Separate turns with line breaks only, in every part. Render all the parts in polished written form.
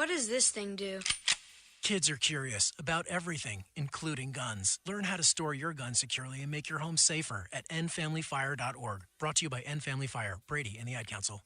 What does this thing do?
Kids are curious about everything, including guns. Learn how to store your gun securely and make your home safer at endfamilyfire.org. Brought to you by End Family Fire, Brady, and the Ad Council.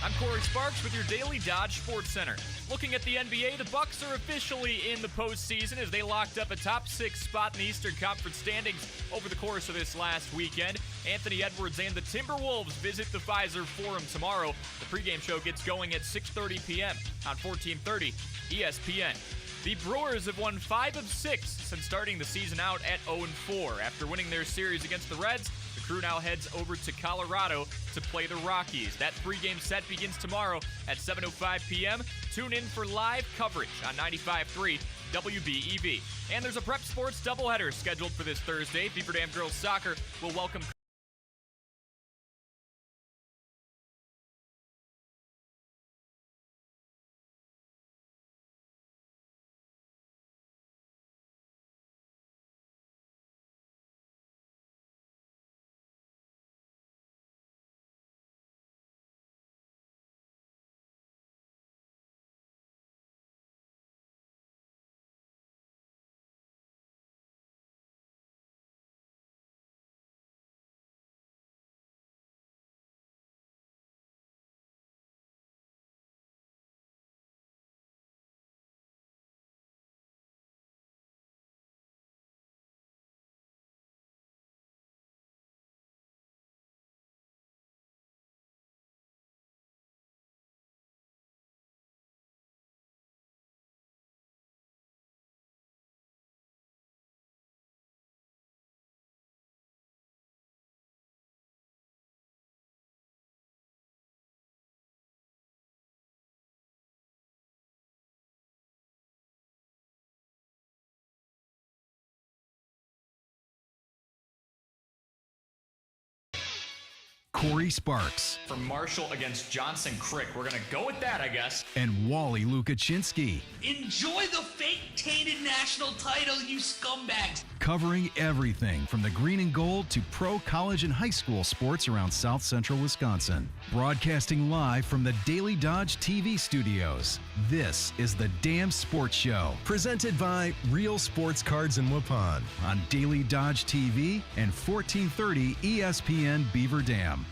I'm Corey Sparks with your Daily Dodge Sports Center. Looking at the NBA, the Bucks are officially in the postseason as they locked up a top 6 spot in the Eastern Conference standings over the course of this last weekend. Anthony Edwards and the Timberwolves visit the Pfizer Forum tomorrow. The pregame show gets going at 6:30 p.m. on 1430 ESPN. The Brewers have won 5 of 6 since starting the season out at 0-4. After winning their series against the Reds, the crew now heads over to Colorado to play the Rockies. That pregame set begins tomorrow at 7:05 p.m. Tune in for live coverage on 95.3 WBEV. And there's a Prep Sports doubleheader scheduled for this Thursday. Beaver Dam Girls Soccer will welcome
Corey Sparks.
from Marshall against Johnson Crick. We're going to go with that, I guess.
And Wally Lukaczynski.
Enjoy the fake-tainted national title, you scumbags.
Covering everything from the green and gold to pro, college, and high school sports around South Central Wisconsin. Broadcasting live from the Daily Dodge TV studios. This is the Damn Sports Show. Presented by Real Sports Cards in Waupun on Daily Dodge TV and 1430 ESPN Beaver Dam.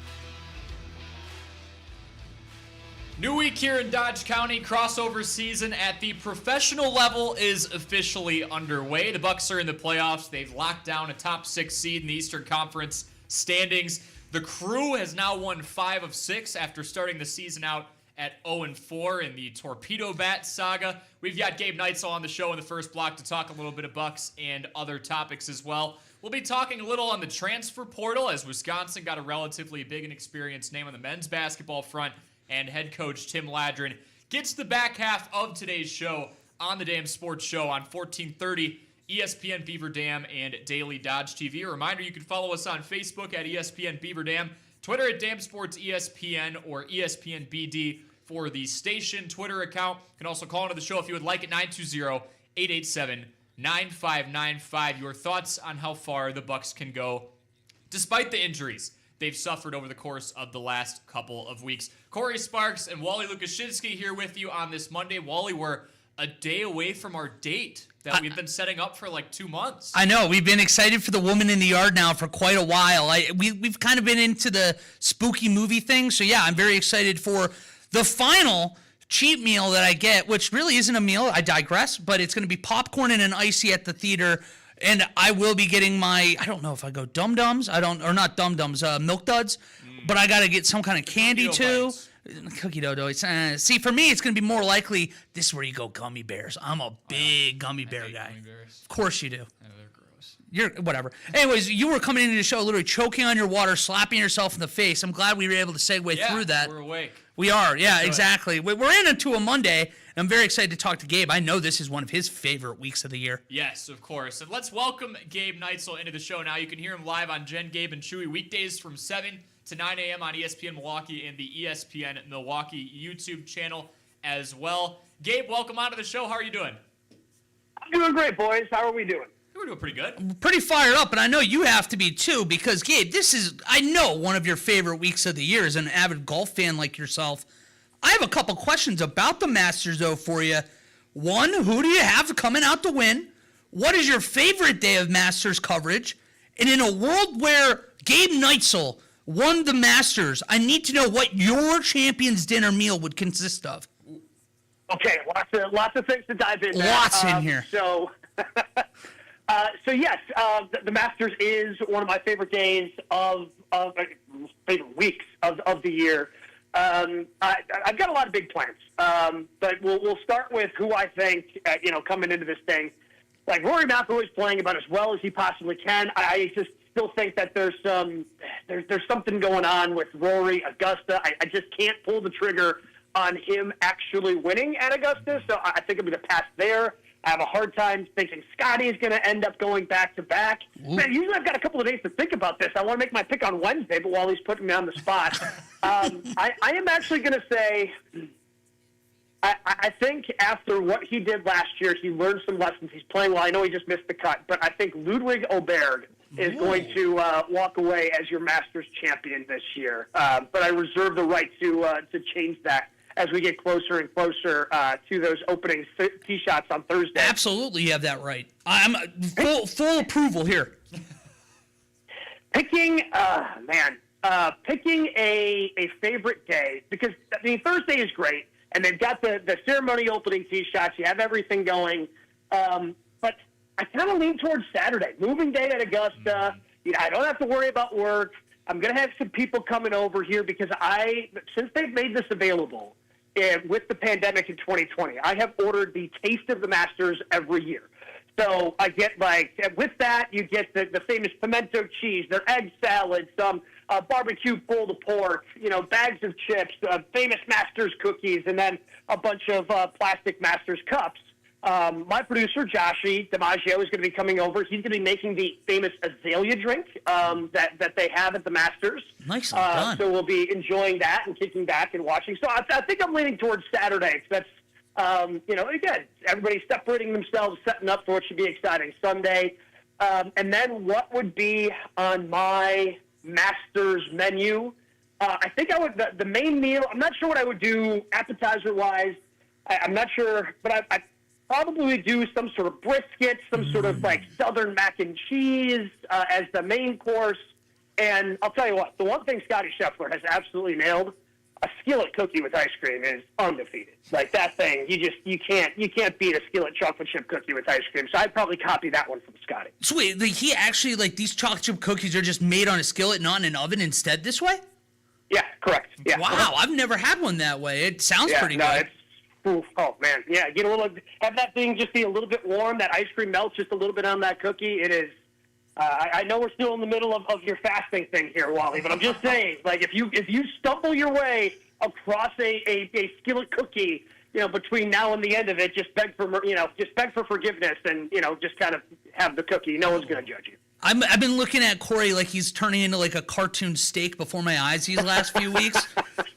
New week here in Dodge County. Crossover season at the professional level is officially underway. The Bucks are in the playoffs. They've locked down a top 6 seed in the Eastern Conference standings. The crew has now won 5 of 6 after starting the season out at 0-4 in the Torpedo Bat saga. We've got Gabe Neitzel on the show in the first block to talk a little bit of Bucks and other topics as well. We'll be talking a little on the transfer portal as Wisconsin got a relatively big and experienced name on the men's basketball front, and head coach Tim Ladron gets the back half of today's show on the Damn Sports Show on 1430 ESPN Beaver Dam and Daily Dodge TV. A reminder, you can follow us on Facebook at ESPN Beaver Dam, Twitter at Damn Sports ESPN or ESPN BD for the station Twitter account. You can also call into the show if you would like at 920-887-9595. Your thoughts on how far the Bucks can go despite the injuries they've suffered over the course of the last couple of weeks. Corey Sparks and Wally Lukaczynski here with you on this Monday. Wally, we're a day away from our date that we've been setting up for like 2 months.
I know. We've been excited for the Woman in the Yard now for quite a while. We've kind of been into the spooky movie thing. So, yeah, I'm very excited for the final cheap meal that I get, which really isn't a meal. I digress. But it's going to be popcorn and an icy at the theater. And I will be getting my, I don't know if I go Dum-Dums, or not Dum-Dums, Milk Duds, but I got to get some kind of candy too. Cookie dough. See, for me, it's going to be more likely, this is where you go gummy bears. I'm a big gummy bear guy.
Gummy bears.
Of course you do.
Yeah, they're gross.
You're, whatever. Anyways, you were coming into the show literally choking on your water, slapping yourself in the face. I'm glad we were able to segue through that.
We're awake.
We are, yeah, exactly. We're into a Monday. I'm very excited to talk to Gabe. I know this is one of his favorite weeks of the year.
Yes, of course. And let's welcome Gabe Neitzel into the show now. You can hear him live on Jen, Gabe, and Chewy weekdays from 7 to 9 a.m. on ESPN Milwaukee and the ESPN Milwaukee YouTube channel as well. Gabe, welcome onto the show. How are you doing?
I'm doing great, boys. How are we doing?
We're doing pretty good.
Pretty fired up, and I know you have to be too, because, Gabe, this is, I know, one of your favorite weeks of the year as an avid golf fan like yourself. I have a couple questions about the Masters, though, for you. One, who do you have coming out to win? What is your favorite day of Masters coverage? And in a world where Gabe Neitzel won the Masters, I need to know what your champion's dinner meal would consist of.
Okay, lots of things to dive in.
Lots in here.
So yes, the Masters is one of my favorite days of favorite weeks of the year. I've got a lot of big plans, but we'll start with who I think coming into this thing. Like Rory McIlroy's playing about as well as he possibly can. I just still think that there's something going on with Rory, Augusta. I just can't pull the trigger on him actually winning at Augusta, so I think I'm going to pass there. I have a hard time thinking Scotty is going to end up going back-to-back. Man, usually I've got a couple of days to think about this. I want to make my pick on Wednesday, but while he's putting me on the spot, I am actually going to say I think after what he did last year, he learned some lessons. He's playing well. I know he just missed the cut, but I think Ludwig Åberg is going to walk away as your Masters champion this year. But I reserve the right to change that as we get closer and closer to those opening tee shots on Thursday.
Absolutely, you have that right. I'm full approval here.
Picking a favorite day, because I mean Thursday is great, and they've got the ceremony opening tee shots. You have everything going, but I kind of lean towards Saturday, moving day at Augusta. I don't have to worry about work. I'm going to have some people coming over here because since they've made this available with the pandemic in 2020, I have ordered the Taste of the Masters every year. So I get with that, you get the famous pimento cheese, their egg salad, some barbecue pulled pork, bags of chips, famous Masters cookies, and then a bunch of plastic Masters cups. My producer, Joshie DiMaggio, is going to be coming over. He's going to be making the famous azalea drink that they have at the Masters.
Nicely done.
So we'll be enjoying that and kicking back and watching. So I think I'm leaning towards Saturday. That's, again, everybody's separating themselves, setting up for what should be exciting Sunday. And then what would be on my Masters menu? I think I would, the main meal, I'm not sure what I would do appetizer-wise. I'm not sure, but I probably do some sort of brisket, some sort of Southern mac and cheese as the main course. And I'll tell you what, the one thing Scotty Scheffler has absolutely nailed, a skillet cookie with ice cream is undefeated. Like that thing, you can't beat a skillet chocolate chip cookie with ice cream. So I'd probably copy that one from Scotty.
So wait, he actually, these chocolate chip cookies are just made on a skillet, not in an oven instead this way?
Yeah, correct. Yeah.
Wow, I've never had one that way. It sounds pretty good.
Oh man, yeah. Have that thing just be a little bit warm. That ice cream melts just a little bit on that cookie. It is. I know we're still in the middle of your fasting thing here, Wally, but I'm just saying, if you stumble your way across a skillet cookie, between now and the end of it, just beg for forgiveness and just kind of have the cookie. No one's going to judge you.
I've been looking at Corey like he's turning into a cartoon steak before my eyes these last few weeks.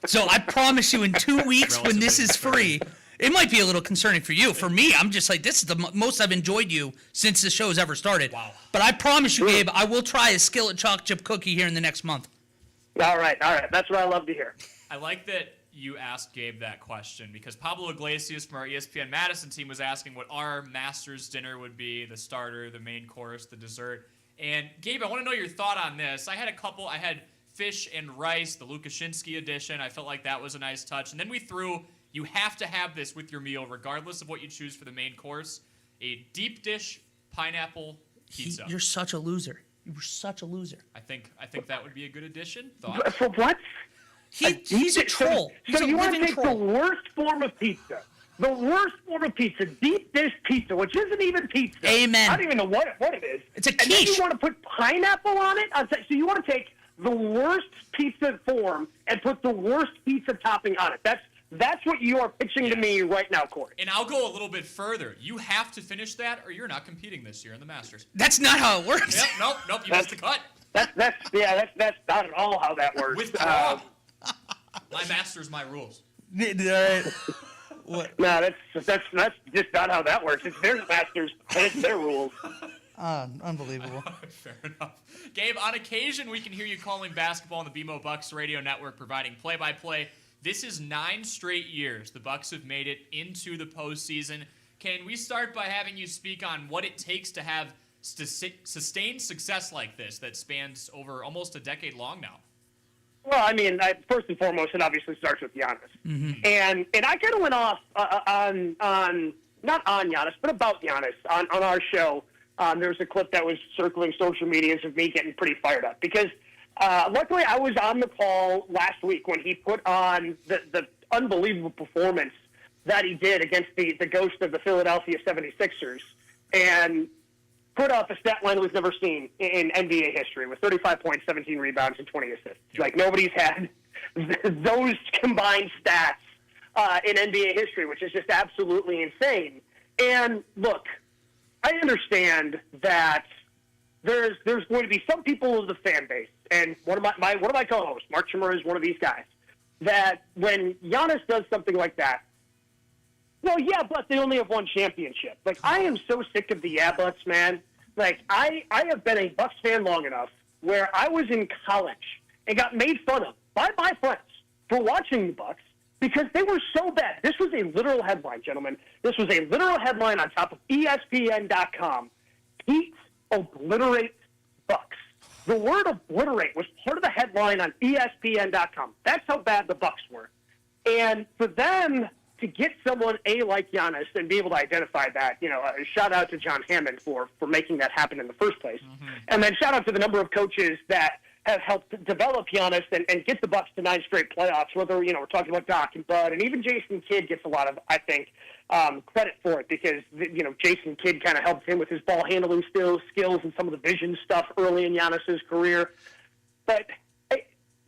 So I promise you, in 2 weeks when this is free, it might be a little concerning for you. For me, I'm just this is the most I've enjoyed you since the show has ever started.
Wow.
But I promise you, Gabe, I will try a skillet chocolate chip cookie here in the next month.
All right. That's what I love to hear.
I like that you asked Gabe that question because Pablo Iglesias from our ESPN Madison team was asking what our Masters dinner would be, the starter, the main course, the dessert. And Gabe, I want to know your thought on this. I had a couple. I had fish and rice, the Lukashinsky edition. I felt like that was a nice touch. And then we threw, you have to have this with your meal, regardless of what you choose for the main course, a deep dish pineapple pizza.
You're such a loser. You were such a loser.
I think that would be a good addition. Thoughts?
For what?
He's a troll.
So you want to take the worst form of pizza. The worst form of pizza, deep dish pizza, which isn't even pizza.
Amen.
I don't even know what it is.
It's a quiche.
And then you want to put pineapple on it? So you want to take the worst pizza form and put the worst pizza topping on it. That's what you are pitching to me right now, Corey.
And I'll go a little bit further. You have to finish that or you're not competing this year in the Masters.
That's not how it works.
Yep, nope, you missed the cut.
That's not at all how that works.
Withdraw. My Masters, my rules.
All right.
What? No, that's just not how that works. It's their Masters, and it's their rules.
Unbelievable.
Fair enough. Gabe, on occasion, we can hear you calling basketball on the BMO Bucks radio network, providing play-by-play. This is 9 straight years the Bucks have made it into the postseason. Can we start by having you speak on what it takes to have sustained success like this that spans over almost a decade long now?
Well, I mean, first and foremost, it obviously starts with Giannis. Mm-hmm. And I kind of went off on not on Giannis, but about Giannis on our show. There was a clip that was circling social medias of me getting pretty fired up because luckily I was on the call last week when he put on the unbelievable performance that he did against the ghost of the Philadelphia 76ers and put up a stat line we've never seen in NBA history with 35 points, 17 rebounds, and 20 assists. Like, nobody's had those combined stats in NBA history, which is just absolutely insane. And, look, I understand that there's going to be some people of the fan base, and one of my co-hosts, Mark Schimmer, is one of these guys, that when Giannis does something like that, well, yeah, but they only have one championship. Like, I am so sick of the yeah buts, man. Like, I have been a Bucks fan long enough where I was in college and got made fun of by my friends for watching the Bucks because they were so bad. This was a literal headline, gentlemen. This was a literal headline on top of ESPN.com. Heat obliterate Bucks. The word obliterate was part of the headline on ESPN.com. That's how bad the Bucks were. And for them to get someone like Giannis and be able to identify that, shout out to John Hammond for making that happen in the first place. Mm-hmm. And then shout out to the number of coaches that have helped develop Giannis and get the Bucks to 9 straight playoffs, whether, we're talking about Doc and Bud, and even Jason Kidd gets a lot of, I think, credit for it because, Jason Kidd kind of helped him with his ball handling skills and some of the vision stuff early in Giannis's career. But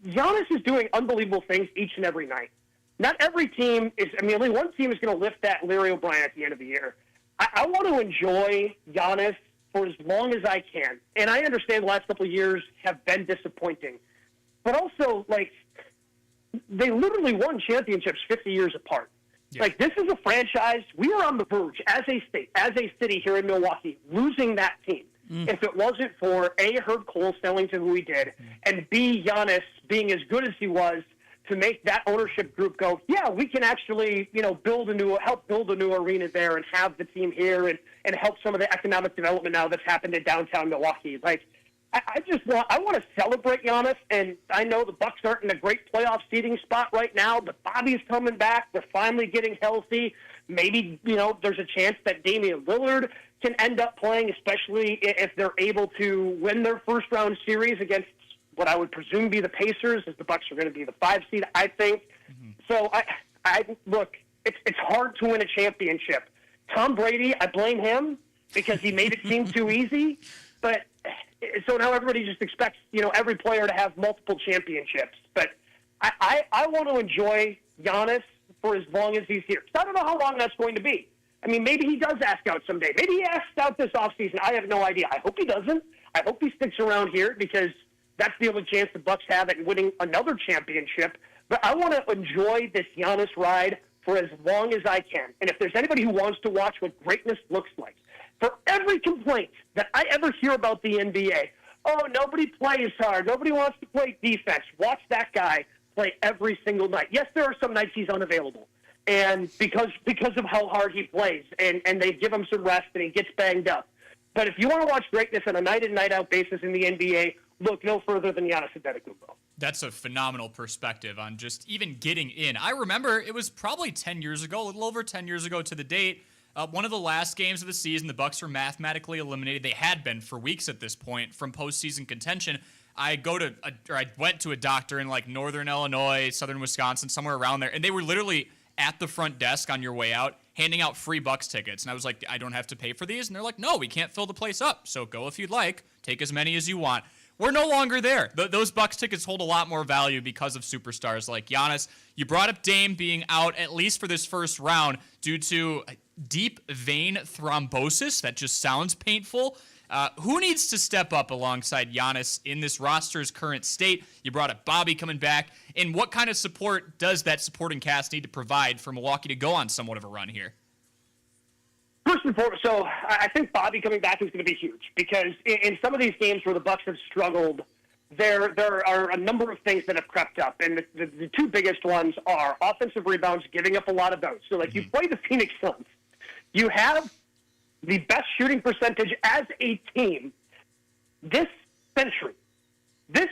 Giannis is doing unbelievable things each and every night. Not every team is, only one team is going to lift that Larry O'Brien at the end of the year. I want to enjoy Giannis for as long as I can. And I understand the last couple of years have been disappointing. But also, they literally won championships 50 years apart. Yeah. This is a franchise. We are on the verge, as a state, as a city here in Milwaukee, losing that team. If it wasn't for, A, Herb Cole selling to who he did, and B, Giannis being as good as he was, to make that ownership group go, yeah, we can actually, help build a new arena there and have the team here and help some of the economic development now that's happened in downtown Milwaukee. I want to celebrate Giannis, and I know the Bucks aren't in a great playoff seeding spot right now, but Bobby's coming back. They're finally getting healthy. Maybe, there's a chance that Damian Lillard can end up playing, especially if they're able to win their first-round series against what I would presume be the Pacers, as the Bucks are going to be the 5 seed, I think. Mm-hmm. So, I look, it's hard to win a championship. Tom Brady, I blame him because he made it seem too easy. But so now everybody just expects, every player to have multiple championships. But I want to enjoy Giannis for as long as he's here. So I don't know how long that's going to be. Maybe he does ask out someday. Maybe he asks out this offseason. I have no idea. I hope he doesn't. I hope he sticks around here because that's the only chance the Bucks have at winning another championship. But I want to enjoy this Giannis ride for as long as I can. And if there's anybody who wants to watch what greatness looks like, for every complaint that I ever hear about the NBA, nobody plays hard, nobody wants to play defense, watch that guy play every single night. Yes, there are some nights he's unavailable, and because of how hard he plays, and they give him some rest and he gets banged up. But if you want to watch greatness on a night-in, night-out basis in the NBA, look no further than Giannis Antetokounmpo.
That's a phenomenal perspective on just even getting in. I remember it was probably 10 years ago, a little over 10 years ago to the date, one of the last games of the season, the Bucks were mathematically eliminated. They had been for weeks at this point from postseason contention. I went to a doctor in northern Illinois, southern Wisconsin, somewhere around there, and they were literally at the front desk on your way out handing out free Bucks tickets. And I was like, I don't have to pay for these? And they're like, no, we can't fill the place up. So go if you'd like. Take as many as you want. We're no longer there. Those Bucks tickets hold a lot more value because of superstars like Giannis. You brought up Dame being out, at least for this first round, due to deep vein thrombosis. That just sounds painful. Who needs to step up alongside Giannis in this roster's current state? You brought up Bobby coming back. And what kind of support does that supporting cast need to provide for Milwaukee to go on somewhat of a run here?
First and foremost, so I think Bobby coming back is going to be huge because in some of these games where the Bucks have struggled, there are a number of things that have crept up, and the two biggest ones are offensive rebounds, giving up a lot of those. So, like, you play the Phoenix Suns, you have the best shooting percentage as a team this century. The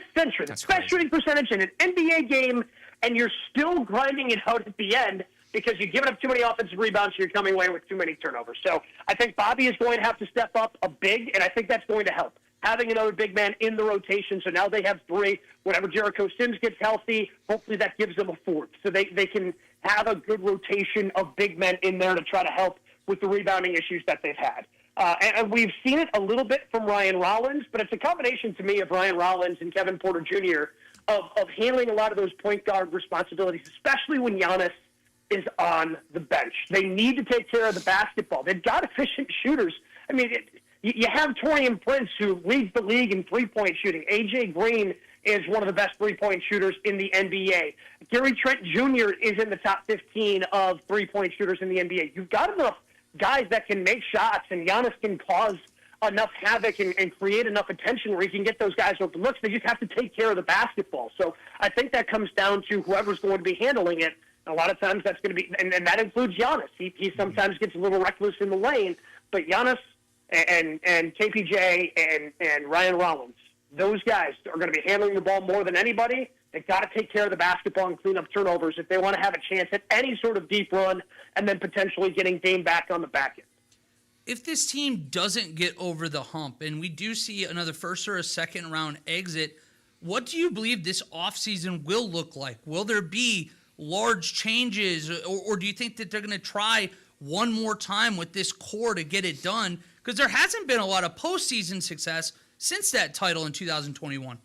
best shooting percentage in an NBA game, and you're still grinding it out at the end because you've given up too many offensive rebounds, you're coming away with too many turnovers. So I think Bobby is going to have to step up a big, and I think that's going to help. Having another big man in the rotation, so now they have three. Whenever Jericho Sims gets healthy, hopefully that gives them a fourth. So they can have a good rotation of big men in there to try to help with the rebounding issues that they've had. And we've seen it a little bit from Ryan Rollins, but it's a combination to me of Ryan Rollins and Kevin Porter Jr. of handling a lot of those point guard responsibilities, especially when Giannis is on the bench. They need to take care of the basketball. They've got efficient shooters. I mean, you have Taurean Prince, who leads the league in three-point shooting. A.J. Green is one of the best three-point shooters in the NBA. Gary Trent Jr. is in the top 15 of three-point shooters in the NBA. You've got enough guys that can make shots, and Giannis can cause enough havoc and create enough attention where he can get those guys open looks. They just have to take care of the basketball. So I think that comes down to whoever's going to be handling it. A lot of times that's going to be, and that includes Giannis. He sometimes gets a little reckless in the lane, but Giannis and KPJ and Ryan Rollins, those guys are going to be handling the ball more than anybody. They've got to take care of the basketball and clean up turnovers if they want to have a chance at any sort of deep run and then potentially getting Dame back on the back end.
If this team doesn't get over the hump and we do see another first or a second round exit, what do you believe this offseason will look like? Will there be large changes, or do you think that they're going to try one more time with this core to get it done? Because there hasn't been a lot of postseason success since that title in 2021.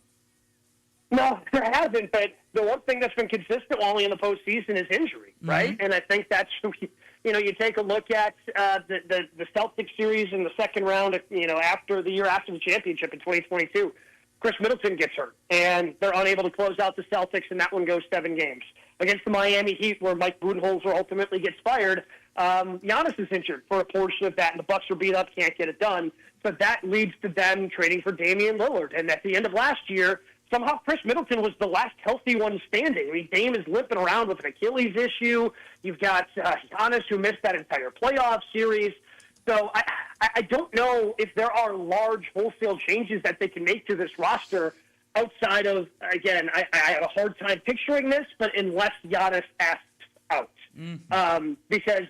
No, there hasn't, but the one thing that's been consistent only in the postseason is injury, right? And I think that's, you take a look at the Celtics series in the second round, after the year after the championship in 2022. Chris Middleton gets hurt, and they're unable to close out the Celtics, and that one goes 7 games. Against the Miami Heat, where Mike Budenholzer ultimately gets fired, Giannis is injured for a portion of that, and the Bucks are beat up, can't get it done. So that leads to them trading for Damian Lillard. And at the end of last year, somehow Chris Middleton was the last healthy one standing. I mean, Dame is limping around with an Achilles issue. You've got Giannis, who missed that entire playoff series. So I don't know if there are large wholesale changes that they can make to this roster outside of, again, I have a hard time picturing this, but unless Giannis asks out. Because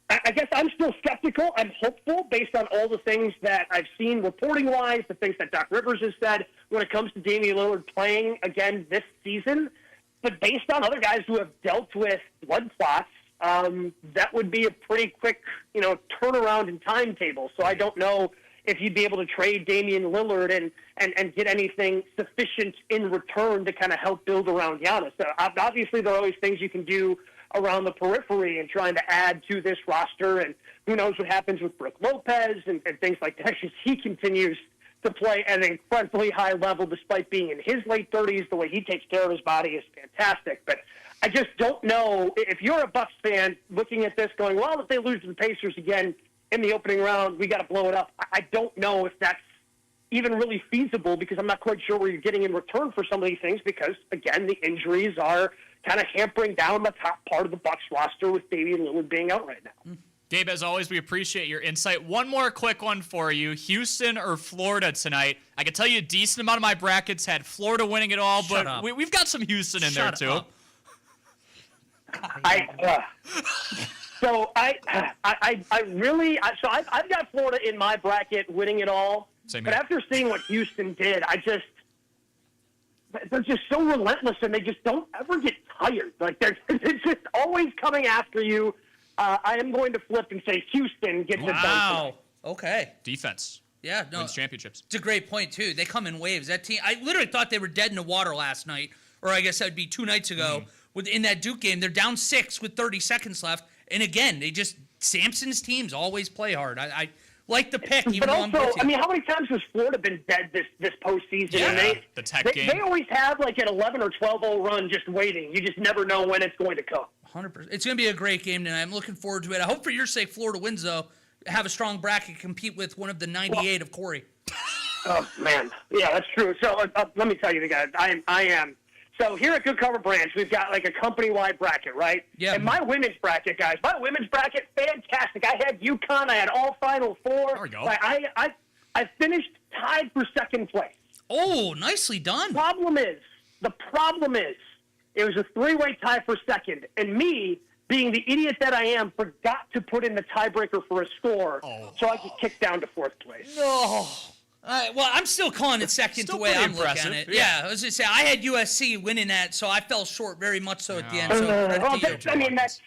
I guess I'm still skeptical. I'm hopeful based on all the things that I've seen reporting-wise, the things that Doc Rivers has said when it comes to Damian Lillard playing again this season. But based on other guys who have dealt with blood clots, that would be a pretty quick, turnaround in timetable. So I don't know if you'd be able to trade Damian Lillard and get anything sufficient in return to kind of help build around Giannis. Obviously, there are always things you can do around the periphery and trying to add to this roster, and who knows what happens with Brook Lopez and things like that, because he continues to play at an incredibly high level despite being in his late 30s. The way he takes care of his body is fantastic. But I just don't know, if you're a Bucks fan looking at this going, well, if they lose to the Pacers again in the opening round, we got to blow it up. I don't know if that's even really feasible, because I'm not quite sure where you're getting in return for some of these things, because, again, the injuries are kind of hampering down the top part of the Bucks roster with Damian Lillard being out right now.
Gabe, as always, we appreciate your insight. One more quick one for you. Houston or Florida tonight? I can tell you a decent amount of my brackets had Florida winning it all, but we've got some Houston in there, too.
I've got Florida in my bracket winning it all.
Same
but
here.
after seeing what Houston did, they're just so relentless, and they just don't ever get tired. Like, they're just always coming after you. I am going to flip and say Houston gets it done.
Wow. Okay.
Defense.
Yeah, no.
Wins championships.
It's a great point, too. They come in waves. That team, I literally thought they were dead in the water last night, or I guess that would be 2 nights ago. In that Duke game, they're down 6 with 30 seconds left. And again, Sampson's teams always play hard. I like the pick, even
but
though I'm
also,
guilty.
I mean, how many times has Florida been dead this postseason?
Yeah,
and
the Tech game.
They always have like an 11 or 12-0 run just waiting. You just never know when it's going to come.
100%. It's going to be a great game tonight. I'm looking forward to it. I hope for your sake Florida wins, though, have a strong bracket, compete with one of the 98 of Corey.
Oh man, yeah, that's true. So let me tell you, guys, I am. So here at Good Cover Branch, we've got like a company-wide bracket, right?
Yeah.
And my women's bracket, guys, fantastic. I had UConn. I had all Final Four.
There we go.
Like, I finished tied for second place.
Oh, nicely done.
The problem is, it was a three-way tie for second, and me, being the idiot that I am, forgot to put in the tiebreaker for a score, so I get kicked down to fourth place.
No. Well, I'm still calling it second
Still
the way
pretty
I'm looking at
impressive.
it. Yeah, I was going to say, I had USC winning that, so I fell short very much so at the end. So
Well,
credit to you.
I mean, that's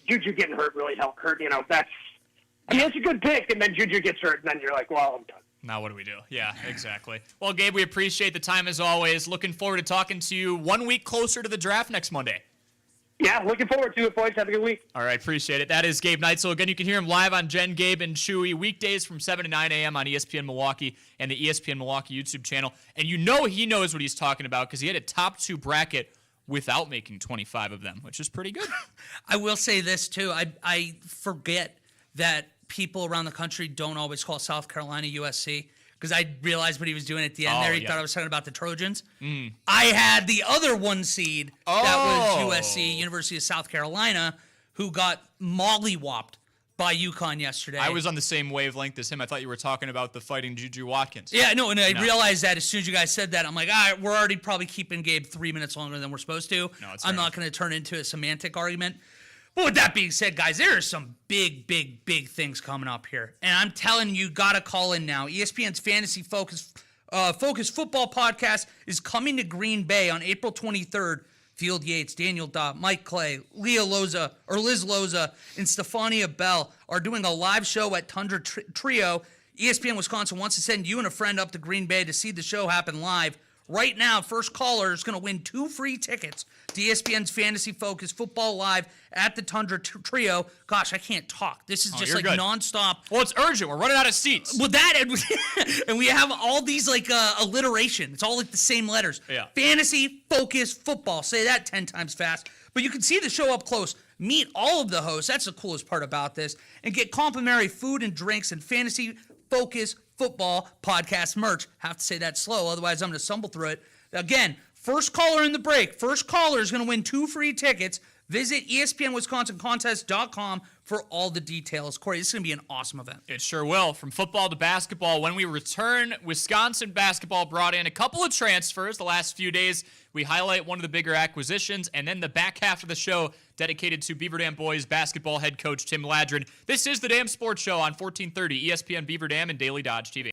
Juju getting hurt really hurt. You know, it's a good pick, and then Juju gets hurt, and then you're like, well, I'm done.
Now what do we do? Yeah, exactly. Well, Gabe, we appreciate the time as always. Looking forward to talking to you 1 week closer to the draft next Monday.
Yeah, looking forward to it, boys. Have a good week.
All right, appreciate it. That is Gabe Neitzel. Again, you can hear him live on Jen, Gabe, and Chewy weekdays from 7 to 9 a.m. on ESPN Milwaukee and the ESPN Milwaukee YouTube channel. And you know he knows what he's talking about because he had a top 2 bracket without making 25 of them, which is pretty good.
I will say this, too. I forget that people around the country don't always call South Carolina USC. Because I realized what he was doing at the end there. He thought I was talking about the Trojans. I had the other 1 seed that was USC, University of South Carolina, who got mollywopped by UConn yesterday.
I was on the same wavelength as him. I thought you were talking about the fighting Juju Watkins.
Yeah, no, and I realized that as soon as you guys said that, I'm like, all right, we're already probably keeping Gabe 3 minutes longer than we're supposed to.
No, it's
I'm not going to turn into a semantic argument. But with that being said, guys, there are some big things coming up here. And I'm telling you, got to call in now. ESPN's Fantasy Focus Football Podcast is coming to Green Bay on April 23rd. Field Yates, Daniel Dopp, Mike Clay, Liz Loza, and Stefania Bell are doing a live show at Tundra Trio. ESPN Wisconsin wants to send you and a friend up to Green Bay to see the show happen live. Right now, first caller is going to win 2 free tickets to ESPN's Fantasy Focus Football Live at the Tundra Trio. Gosh, I can't talk. This is just like
good.
nonstop.
Well, it's urgent. We're running out of seats.
Well, that and we have all these like alliteration. It's all like the same letters.
Yeah.
Fantasy Focus Football. Say that 10 times fast. But you can see the show up close. Meet all of the hosts. That's the coolest part about this. And get complimentary food and drinks and Fantasy Focus Football Podcast merch. Have to say that slow, otherwise I'm going to stumble through it. Again, first caller in the break. First caller is going to win 2 free tickets. Visit ESPNWisconsinContest.com for all the details. Corey, this is going to be an awesome event.
It sure will. From football to basketball, when we return, Wisconsin basketball brought in a couple of transfers the last few days. We highlight one of the bigger acquisitions, and then the back half of the show dedicated to Beaver Dam Boys basketball head coach Tim Ladron. This is the Dam Sports Show on 1430 ESPN Beaver Dam and Daily Dodge TV.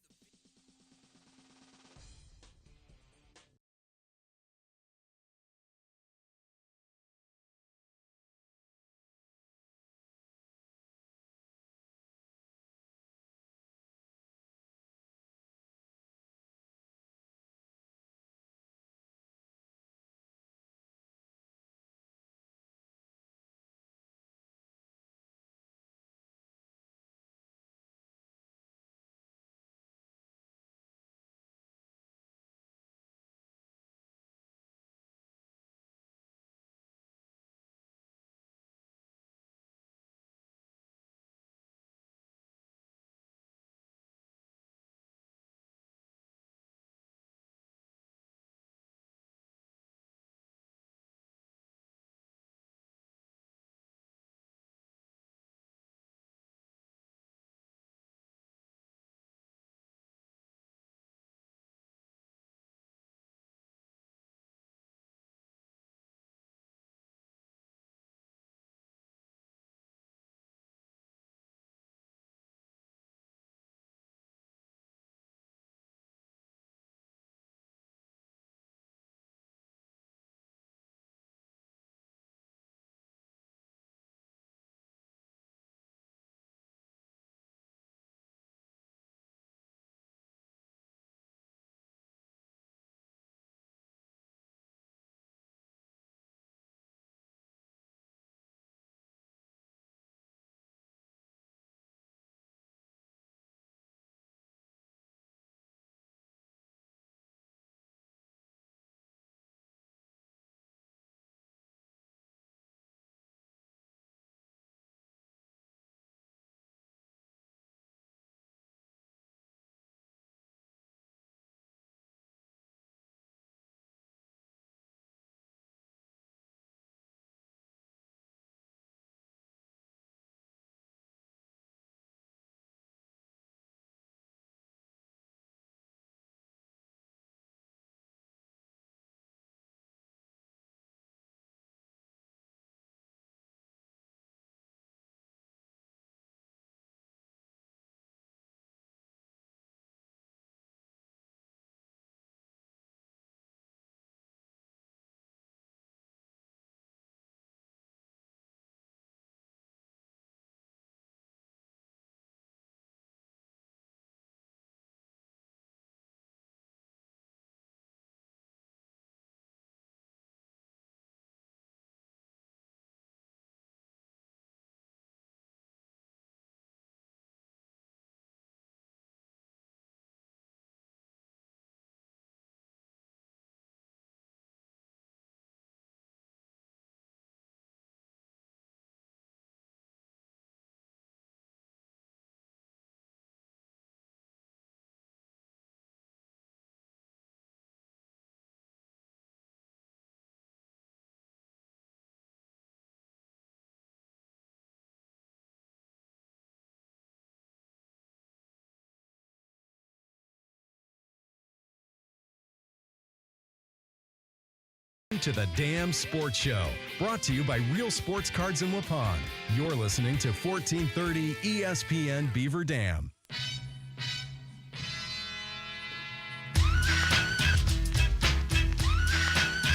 to the Damn Sports Show, brought to you by Real Sports Cards in Waupun. You're listening to 1430 ESPN Beaver Dam.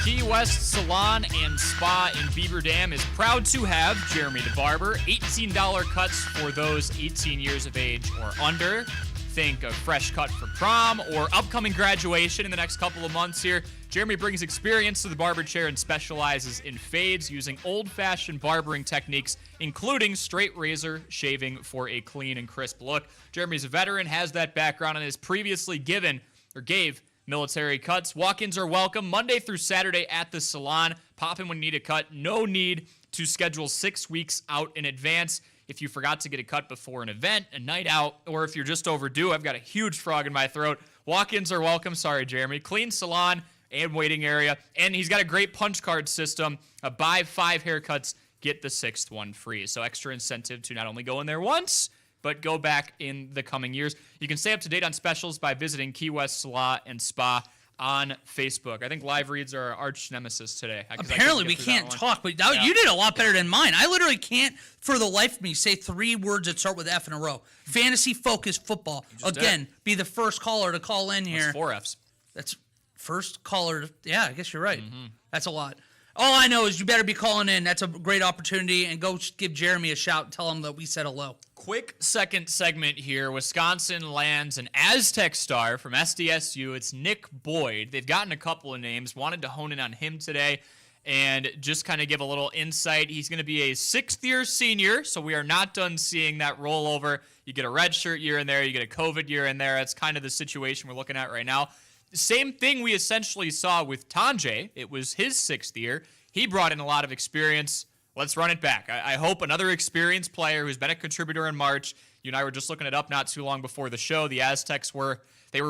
Key West Salon and Spa in Beaver Dam is proud to have Jeremy the Barber. $18 cuts for those 18 years of age or under. Think a fresh cut for prom or upcoming graduation in the next couple of months here. Jeremy brings experience to the barber chair and specializes in fades using old-fashioned barbering techniques, including straight razor shaving for a clean and crisp look. Jeremy's a veteran, has that background, and has previously gave military cuts. Walk-ins are welcome Monday through Saturday at the salon. Pop in when you need a cut. No need to schedule 6 weeks out in advance. If you forgot to get a cut before an event, a night out, or if you're just overdue, I've got a huge frog in my throat. Walk-ins are welcome. Sorry, Jeremy. Clean salon and waiting area. And he's got a great punch card system. Buy 5 haircuts, get the 6th one free. So extra incentive to not only go in there once, but go back in the coming years. You can stay up to date on specials by visiting Key West Salon and Spa on Facebook. I think live reads are our arch nemesis today.
Apparently we can't talk, but you did a lot better than mine. I literally can't, for the life of me, say 3 words that start with F in a row. Fantasy focused football. Again, be the first caller to call in here.
That's 4 Fs.
That's first caller. Yeah, I guess you're right. Mm-hmm. That's a lot. All I know is you better be calling in. That's a great opportunity. And go give Jeremy a shout and tell him that we said hello.
Quick second segment here. Wisconsin lands an Aztec star from SDSU. It's Nick Boyd. They've gotten a couple of names. Wanted to hone in on him today and just kind of give a little insight. He's going to be a 6th-year senior, so we are not done seeing that rollover. You get a redshirt year in there. You get a COVID year in there. That's kind of the situation we're looking at right now. Same thing we essentially saw with Tanjay. It was his 6th year. He brought in a lot of experience. Let's run it back. I hope another experienced player who's been a contributor in March. You and I were just looking it up not too long before the show. The Aztecs were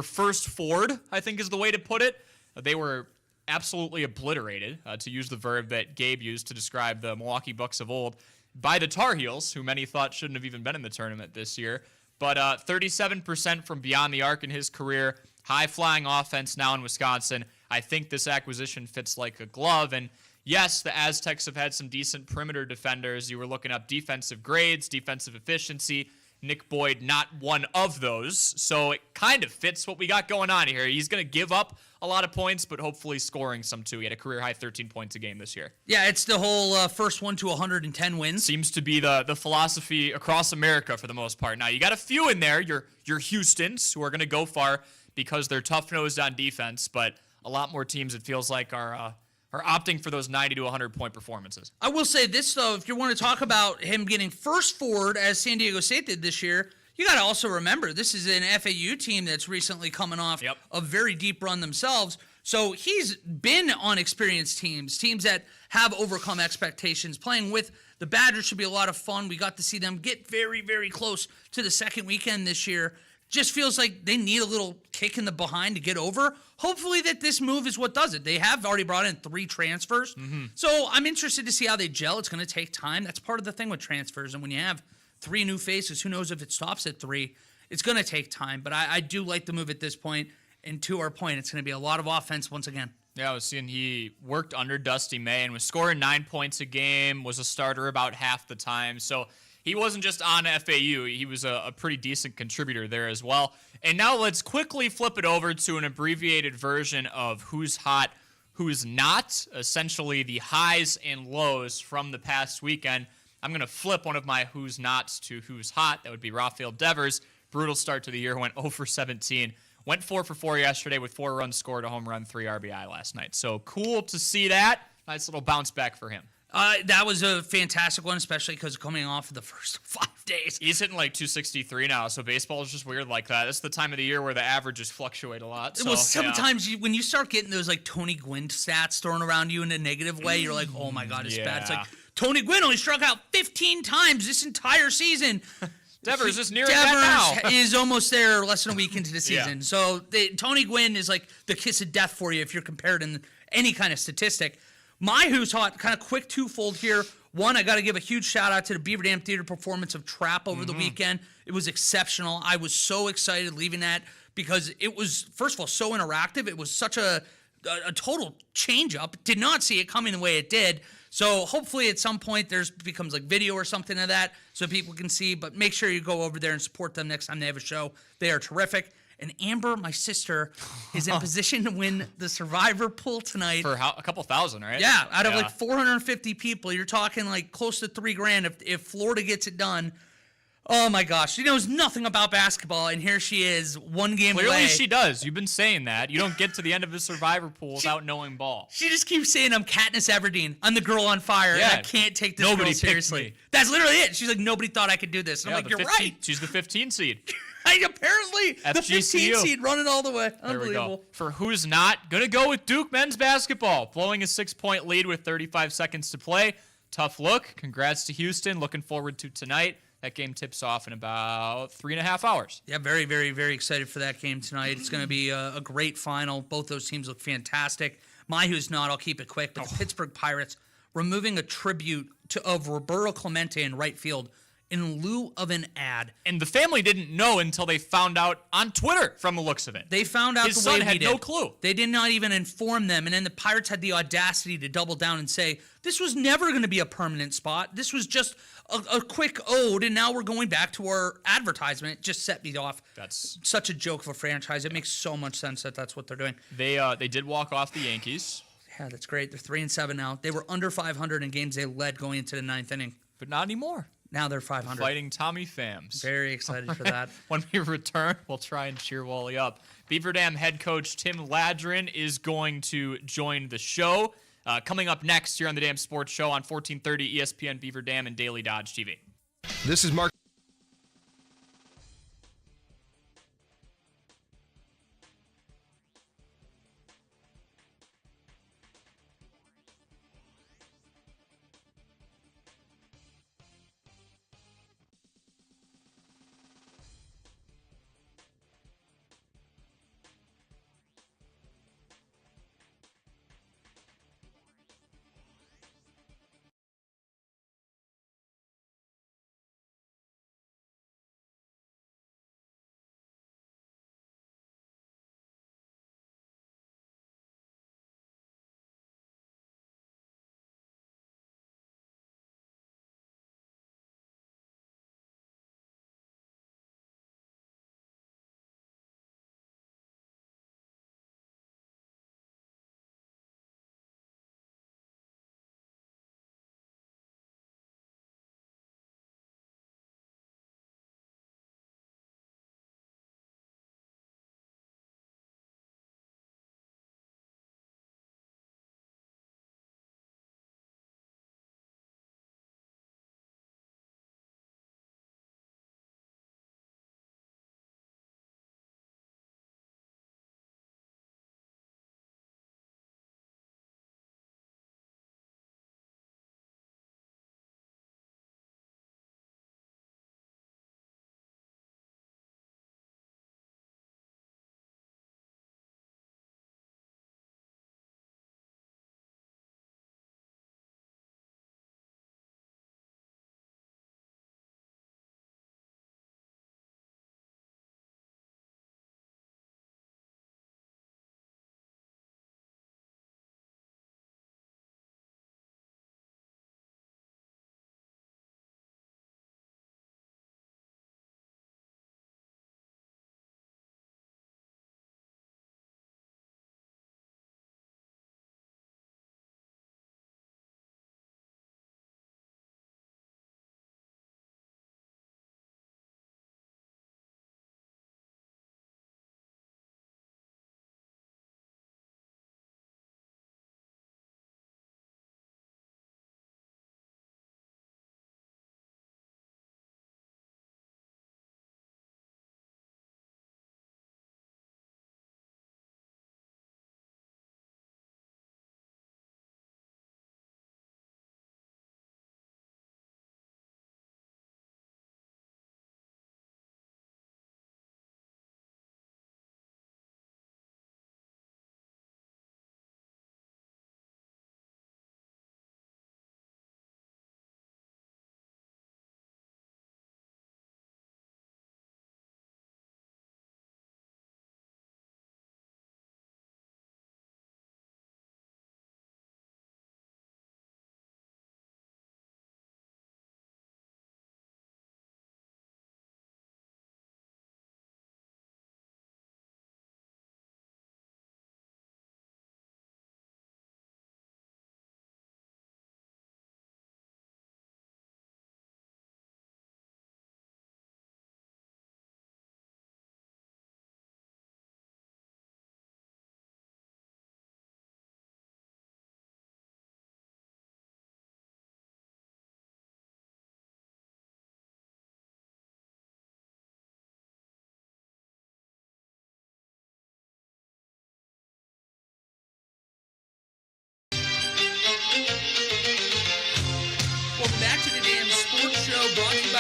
first forward, I think is the way to put it. They were absolutely obliterated, to use the verb that Gabe used to describe the Milwaukee Bucks of old, by the Tar Heels, who many thought shouldn't have even been in the tournament this year. But 37% from beyond the arc in his career. High-flying offense now in Wisconsin. I think this acquisition fits like a glove. And yes, the Aztecs have had some decent perimeter defenders. You were looking up defensive grades, defensive efficiency. Nick Boyd, not one of those. So it kind of fits what we got going on here. He's going to give up a lot of points, but hopefully scoring some too. He had a career-high 13 points a game this year.
Yeah, it's the whole first one to 110 wins.
Seems to be the philosophy across America for the most part. Now, you got a few in there. Your Houstons, who are going to go far because they're tough-nosed on defense, but a lot more teams, it feels like, are opting for those 90 to 100-point performances.
I will say this, though. If you want to talk about him getting first forward, as San Diego State did this year, you got to also remember this is an FAU team that's recently coming off a very deep run themselves. So he's been on experienced teams that have overcome expectations. Playing with the Badgers should be a lot of fun. We got to see them get very, very close to the second weekend this year. Just feels like they need a little kick in the behind to get over. Hopefully that this move is what does it. They have already brought in 3 transfers. Mm-hmm. So I'm interested to see how they gel. It's going to take time. That's part of the thing with transfers. And when you have 3 new faces, who knows if it stops at 3. It's going to take time. But I do like the move at this point. And to our point, it's going to be a lot of offense once again.
Yeah, I was seeing he worked under Dusty May and was scoring 9 points a game, was a starter about half the time. So he wasn't just on FAU. He was a pretty decent contributor there as well. And now let's quickly flip it over to an abbreviated version of who's hot, who's not, essentially the highs and lows from the past weekend. I'm going to flip one of my who's nots to who's hot. That would be Rafael Devers. Brutal start to the year, went 0 for 17. Went 4 for 4 yesterday with 4 runs scored, a home run, 3 RBI last night. So cool to see that. Nice little bounce back for him.
That was a fantastic one, especially because coming off of the first 5 days.
He's hitting like 263 now, so baseball is just weird like that. It's the time of the year where the averages fluctuate a lot. So,
well, sometimes when you start getting those like Tony Gwynn stats thrown around you in a negative way, you're like, oh my God, it's bad. It's like Tony Gwynn only struck out 15 times this entire season.
Devers is near that now.
Is almost there less than a week into the season. Yeah. So Tony Gwynn is like the kiss of death for you if you're compared in any kind of statistic. My who's hot, kind of quick twofold here. One, I got to give a huge shout out to the Beaver Dam Theater performance of Trap over the weekend. It was exceptional. I was so excited leaving that because it was, first of all, so interactive. It was such a a total change up. Did not see it coming the way it did. So hopefully at some point there's becomes like video or something of that so people can see. But make sure you go over there and support them next time they have a show. They are terrific. And Amber, my sister, is in position to win the Survivor pool tonight.
For a couple thousand, right?
Yeah, out of like 450 people, you're talking like close to $3,000 if Florida gets it done. Oh my gosh, she knows nothing about basketball, and here she is, one game away.
Clearly she does. You've been saying that. You don't get to the end of the Survivor pool without knowing ball.
She just keeps saying, I'm Katniss Everdeen. I'm the girl on fire, and I can't take this girl seriously.
Me.
That's literally it. She's like, nobody thought I could do this. And I'm like, you're
15,
right.
She's the 15 seed.
Apparently,
FGCU.
the 15 seed running all the way.
There we
Unbelievable.
go. For who's not, going to go with Duke men's basketball, blowing a 6-point lead with 35 seconds to play. Tough look. Congrats to Houston. Looking forward to tonight. That game tips off in about 3.5 hours.
Yeah, very, very, very excited for that game tonight. It's going to be a great final. Both those teams look fantastic. My who's not, I'll keep it quick, but the Pittsburgh Pirates removing a tribute of Roberto Clemente in right field in lieu of an ad.
And the family didn't know until they found out on Twitter from the looks of it.
They found out
His
the way
son
we
had
did.
no clue.
They did not even inform them. And then the Pirates had the audacity to double down and say, this was never going to be a permanent spot. This was just a quick ode, and now we're going back to our advertisement. It just set me off.
That's
such a joke of a franchise. It makes so much sense that that's what they're doing.
They did walk off the Yankees.
Yeah, that's great. They're 3-7 now. They were under 500 in games they led going into the ninth inning.
But not anymore.
Now they're 500.
Fighting Tommy Phams.
Very excited for that.
When we return, we'll try and cheer Wally up. Beaver Dam head coach Tim Ladron is going to join the show. Coming up next here on the Dam Sports Show on 1430 ESPN Beaver Dam and Daily Dodge TV.
This is Mark.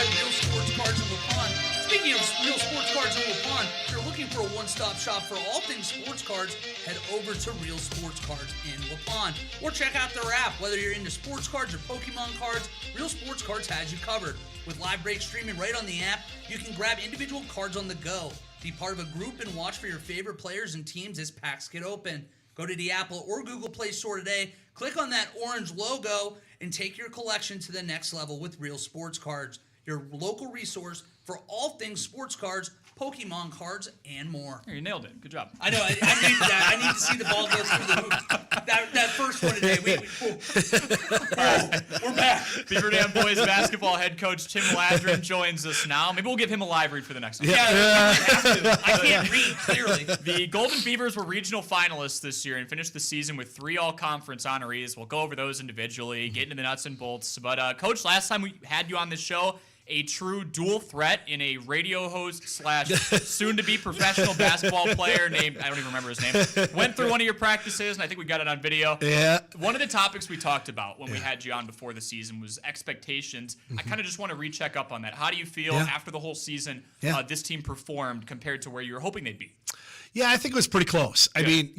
by Real Sports Cards in Waupun. Speaking of Real Sports Cards in Waupun, if you're looking for a one-stop shop for all things sports cards, head over to Real Sports Cards in Waupun. Or check out their app. Whether you're into sports cards or Pokemon cards, Real Sports Cards has you covered. With live break streaming right on the app, you can grab individual cards on the go. Be part of a group and watch for your favorite players and teams as packs get open. Go to the Apple or Google Play Store today, click on that orange logo, and take your collection to the next level with Real Sports Cards, your local resource for all things sports cards, Pokemon cards, and more.
You nailed it. Good job.
I know. I needed that. I need to see the ball go through the hoop. That first one today. We're back.
Beaver Dam Boys Basketball head coach Tim Ladron joins us now. Maybe we'll give him a live read for the next one.
I can't read clearly.
The Golden Beavers were regional finalists this year and finished the season with 3 all-conference honorees. We'll go over those individually, get into the nuts and bolts. But, Coach, last time we had you on this show, a true dual threat in a radio host / soon-to-be professional basketball player named, I don't even remember his name, went through one of your practices, and I think we got it on video.
Yeah.
One of the topics we talked about when we had you on before the season was expectations. I kind of just want to recheck up on that. How do you feel after the whole season this team performed compared to where you were hoping they'd be?
Yeah, I think it was pretty close. I mean,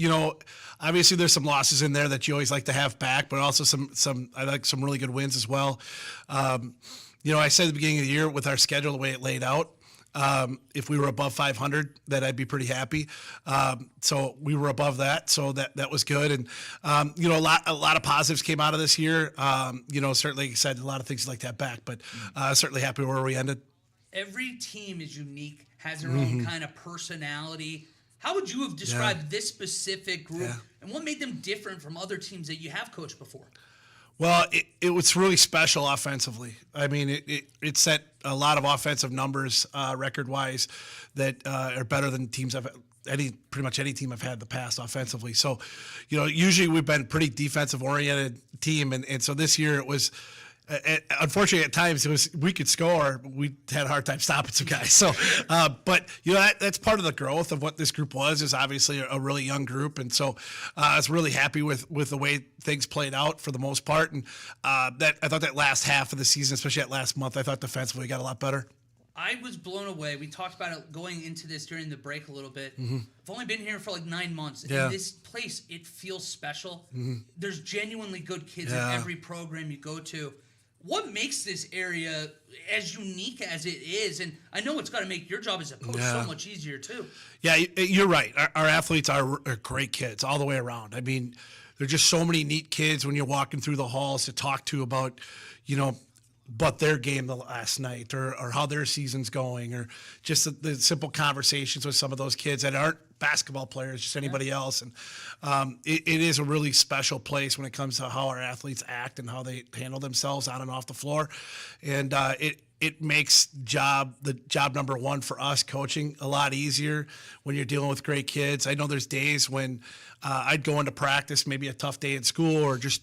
obviously there's some losses in there that you always like to have back, but also some I like some really good wins as well. I said at the beginning of the year with our schedule, the way it laid out, if we were above 500, that I'd be pretty happy. So we were above that, so that was good. And a lot of positives came out of this year. Certainly like I said, a lot of things you'd like to have back, but certainly happy where we ended.
Every team is unique, has their own kind of personality. How would you have described this specific group, and what made them different from other teams that you have coached before?
Well, it was really special offensively. I mean, it set a lot of offensive numbers record-wise that are better than teams pretty much any team I've had in the past offensively. So, usually we've been a pretty defensive-oriented team, and so this year it was. Unfortunately, at times we could score. We had a hard time stopping some guys. So, but that's part of the growth of what this group was. Is obviously a really young group, and so I was really happy with the way things played out for the most part. And that I thought that last half of the season, especially that last month, I thought defensively got a lot better.
I was blown away. We talked about it going into this during the break a little bit. I've only been here for like 9 months.
Yeah.
And this place, it feels special. There's genuinely good kids in every program you go to. What makes this area as unique as it is? And I know it's got to make your job as a coach so much easier, too.
Yeah, you're right. Our athletes are great kids all the way around. I mean, there's just so many neat kids when you're walking through the halls to talk to about, but their game the last night or how their season's going, or just the simple conversations with some of those kids that aren't basketball players, just anybody else. And it is a really special place when it comes to how our athletes act and how they handle themselves on and off the floor. And it makes the job number one for us coaching a lot easier when you're dealing with great kids. I know there's days when I'd go into practice, maybe a tough day at school or just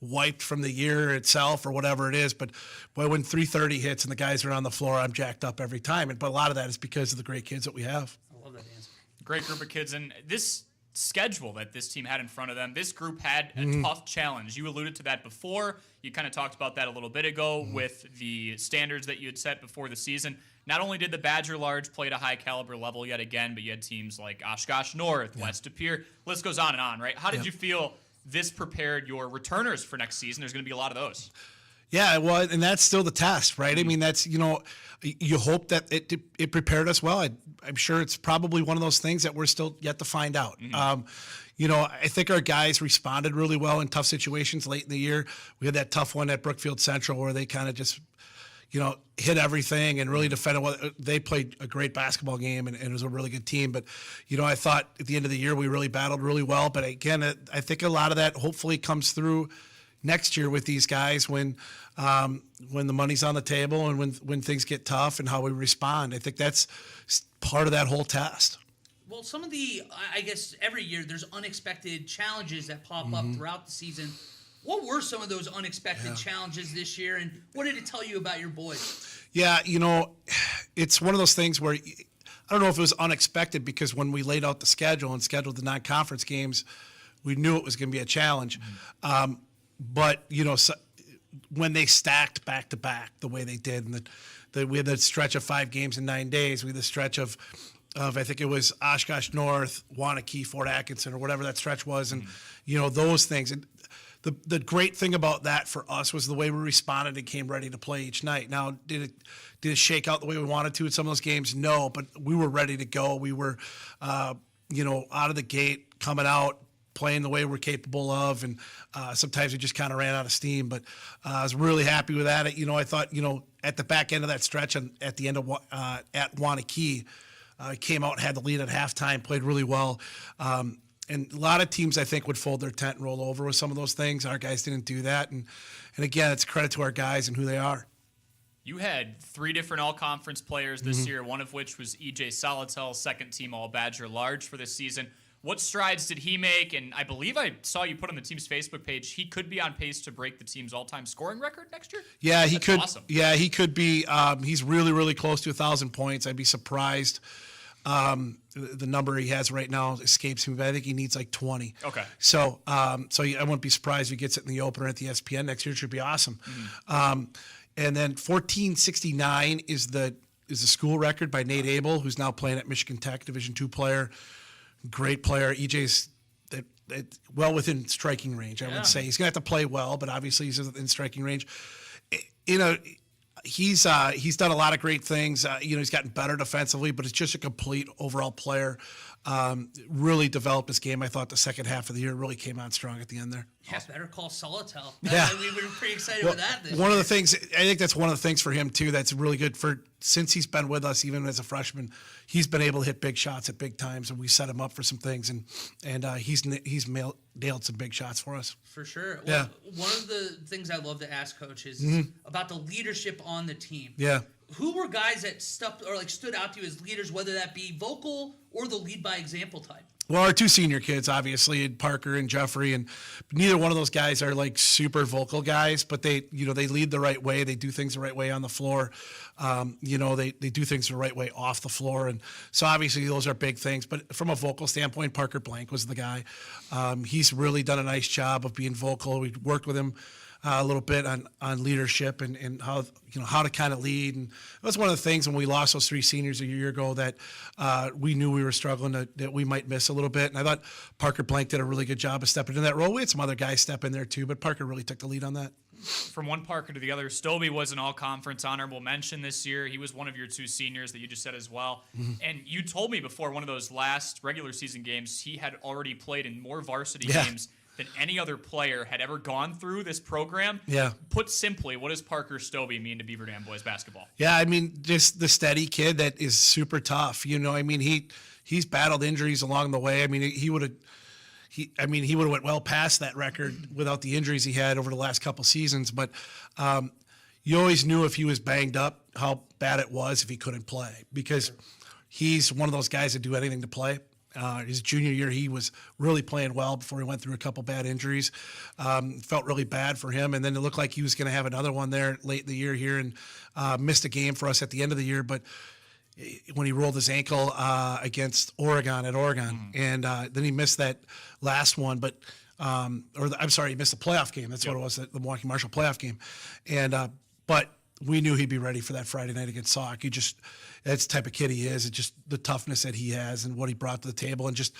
wiped from the year itself or whatever it is, but boy, when 3:30 hits and the guys are on the floor, I'm jacked up every time. But a lot of that is because of the great kids that we have.
I love that answer.
Great group of kids, and this schedule that this team had in front of them, this group had a tough challenge. You alluded to that before. You kind of talked about that a little bit ago with the standards that you had set before the season. Not only did the Badger Large play at a high caliber level yet again, but you had teams like Oshkosh North, West De Pere, list goes on and on, right? How did you feel this prepared your returners for next season? There's going to be a lot of those.
Yeah, well, and that's still the test, right? I mean, that's, you hope that it prepared us well. I'm sure it's probably one of those things that we're still yet to find out. I think our guys responded really well in tough situations late in the year. We had that tough one at Brookfield Central where they kind of just, hit everything and really defended. Well, they played a great basketball game and it was a really good team. But, I thought at the end of the year we really battled really well. But again, I think a lot of that hopefully comes through next year with these guys when the money's on the table and when things get tough and how we respond. I think that's part of that whole test.
Well, some of I guess every year there's unexpected challenges that pop up throughout the season. What were some of those unexpected challenges this year, and what did it tell you about your boys?
Yeah, it's one of those things where I don't know if it was unexpected because when we laid out the schedule and scheduled the non-conference games, we knew it was going to be a challenge. But, when they stacked back to back the way they did, and we had the stretch of 5 games in 9 days. We had the stretch of I think it was Oshkosh North, Wanakee, Fort Atkinson, or whatever that stretch was, and those things. And the great thing about that for us was the way we responded and came ready to play each night. Now, did it shake out the way we wanted to in some of those games? No, but we were ready to go. We were, out of the gate, coming out, playing the way we're capable of, and sometimes we just kind of ran out of steam. But I was really happy with that. I thought, at the back end of that stretch and at the end of at Wanakee, came out and had the lead at halftime, played really well. And a lot of teams, I think, would fold their tent and roll over with some of those things. Our guys didn't do that. And again, it's a credit to our guys and who they are.
You had 3 different all-conference players this year, one of which was E.J. Solitel, second-team All-Badger Large for this season. What strides did he make? And I believe I saw you put on the team's Facebook page, he could be on pace to break the team's all-time scoring record next year?
Yeah, he could.
Awesome.
Yeah, he could be. He's really, really close to 1,000 points. I'd be surprised. The number he has right now escapes me, but I think he needs like 20.
Okay.
So, I wouldn't be surprised if he gets it in the opener at the ESPN next year. It should be awesome. And then 1469 is the school record by Nate Abel, who's now playing at Michigan Tech, Division II player, great player. EJ's well within striking range. I would say he's gonna have to play well, but obviously he's in striking range. He's done a lot of great things. He's gotten better defensively, but it's just a complete overall player. Really developed his game. I thought the second half of the year really came on strong at the end there.
Yeah, better call Solitel.
Yeah.
We were pretty excited with that this
One
year.
of the things, I think that's one of the things for him too that's really good since he's been with us, even as a freshman, he's been able to hit big shots at big times, and we set him up for some things, and he's nailed some big shots for us.
For sure.
Yeah.
One of the things I love to ask coaches is about the leadership on the team.
Yeah.
Who were guys that stood out to you as leaders, whether that be vocal or the lead by example type?
Well, our 2 senior kids, obviously, Parker and Jeffrey, and neither one of those guys are like super vocal guys, but they lead the right way. They do things the right way on the floor. They do things the right way off the floor, and so obviously those are big things. But from a vocal standpoint, Parker Blank was the guy. He's really done a nice job of being vocal. We worked with him a little bit on leadership and how to kind of lead, and that's one of the things when we lost those 3 seniors a year ago that we knew we were struggling that we might miss a little bit, and I thought Parker Blank did a really good job of stepping into that role. We had some other guys step in there too, but Parker really took the lead on that.
From one Parker to the other, Stobie was an all-conference honorable mention this year. He was one of your 2 seniors that you just said as well. And you told me before one of those last regular season games, he had already played in more varsity games than any other player had ever gone through this program.
Yeah.
Put simply, what does Parker Stobie mean to Beaver Dam boys basketball?
Yeah, I mean, just the steady kid that is super tough. He's battled injuries along the way. I mean, he would have went well past that record without the injuries he had over the last couple seasons. But you always knew if he was banged up how bad it was if he couldn't play, because he's one of those guys that do anything to play. His junior year, he was really playing well before he went through a couple bad injuries. Felt really bad for him, and then it looked like he was going to have another one there late in the year here, and missed a game for us at the end of the year. But when he rolled his ankle against Oregon, and then he missed that last one, he missed the playoff game. That's what it was, the Milwaukee Marshall playoff game. And but we knew he'd be ready for that Friday night against Sauk. That's the type of kid he is. It's just the toughness that he has and what he brought to the table, and just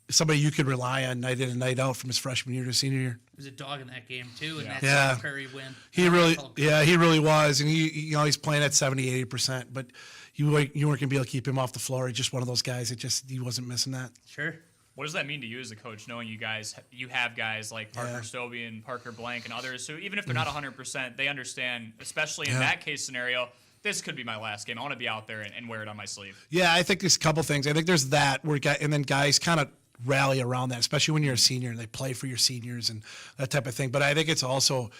somebody you could rely on night in and night out from his freshman year to senior year.
He was a dog in that game too, and that
Yeah.
South Prairie win.
He really was, and he's playing at 70-80%, but you weren't going to be able to keep him off the floor. He's just one of those guys he wasn't missing that.
Sure.
What does that mean to you as a coach, knowing you have guys like Parker Stobie and Parker Blank and others who, even if they're not 100%, they understand, especially in that case scenario, this could be my last game. I want to be out there and wear it on my sleeve.
Yeah, I think there's a couple things. I think there's that and then guys kind of rally around that, especially when you're a senior and they play for your seniors and that type of thing. But I think it's also